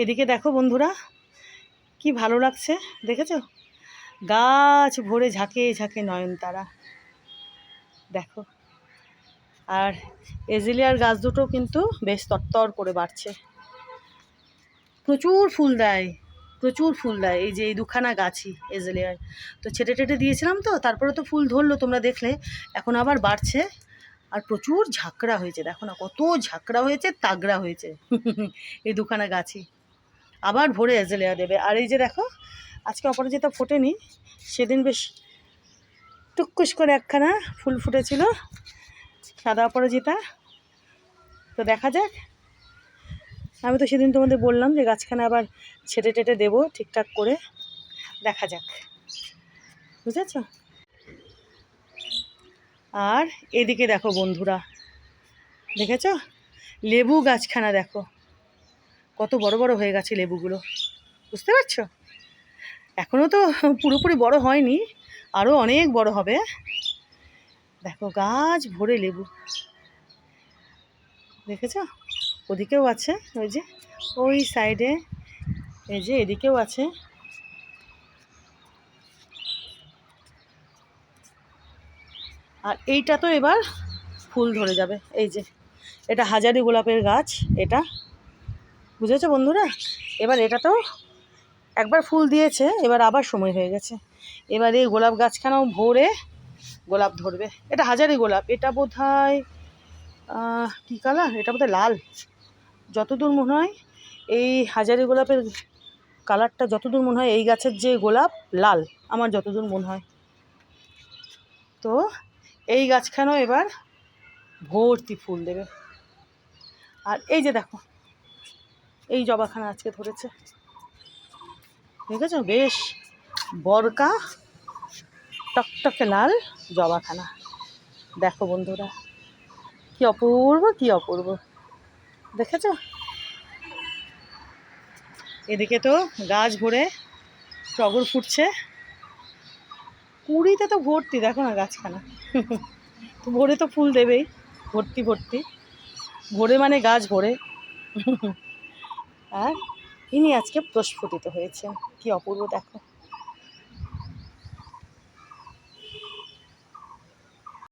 এদিকে দেখো বন্ধুরা, কি ভালো লাগছে দেখেছো? গাছ ভরে ঝাঁকে ঝাঁকে নয়নতারা দেখো। আর এজিলিয়ার গাছ দুটো কিন্তু বেশ তরতর করে বাড়ছে, প্রচুর ফুল দেয়, প্রচুর ফুল দেয়। এই যে এই দুখানা গাছই এজিলিয়ার, তো ছেটে টেটে দিয়েছিলাম, তো তারপরে তো ফুল ধরলো, তোমরা দেখলে। এখন আবার বাড়ছে, আর প্রচুর ঝাঁকড়া হয়েছে, দেখো না কত ঝাঁকড়া হয়েছে, তাগড়া হয়েছে। এই দুখানা গাছই আবার ভরে এজেলিয়া দেবে। আর এই যে দেখো, আজকে অপরাজিতা ফোটেনি, সেদিন বেশ টুকুস করে একখানা ফুল ফুটেছিল, সাদা অপরাজিতা। তো দেখা যাক, আমি তো সেদিন তোমাদের বললাম যে গাছখানা আবার ছেটে টেটে দেবো ঠিকঠাক করে, দেখা যাক, বুঝেছ? আর এদিকে দেখো বন্ধুরা, দেখেছ লেবু গাছখানা দেখো, কত বড় বড় হয়ে গেছে লেবুগুলো, বুঝতে পারছো? এখনও তো পুরোপুরি বড় হয়নি, আরও অনেক বড় হবে। দেখো গাছ ভরে লেবু, দেখেছ? ওদিকেও আছে, ওই যে ওই সাইডে, এই যে এদিকেও আছে। আর এইটা তো এবার ফুল ধরে যাবে। এই যে এটা হাজারি গোলাপের গাছ, এটা বুঝেছো বন্ধুরা? এবার এটা তো একবার ফুল দিয়েছে, এবার আবার সময় হয়ে গেছে, এবার এই গোলাপ গাছখানাও ভরে গোলাপ ধরবে। এটা হাজারি গোলাপ, এটা বোধহয় কী কালার, এটা বোধহয় লাল, যতদূর মনে হয়। এই হাজারি গোলাপের কালারটা যতদূর মনে হয়, এই গাছের যে গোলাপ লাল, আমার যতদূর মনে হয়। তো এই গাছখানাও এবার ভর্তি ফুল দেবে। আর এই যে দেখো, এই জবাখানা আজকে ধরেছে, দেখেছো? বেশ বরকা টকটকে লাল জবাখানা, দেখো বন্ধুরা, কি অপূর্ব, কি অপূর্ব, দেখেছো? এদিকে তো গাছ ভরে টগর ফুটছে, কুড়িতে তো ভর্তি, দেখো না গাছখানা। তো ভরে তো ফুল দেবেই, ভর্তি ভর্তি, ভরে মানে গাছ ভরে। আর ইনি আজকে প্রস্ফুটিত হয়েছে, কি অপূর্ব দেখো।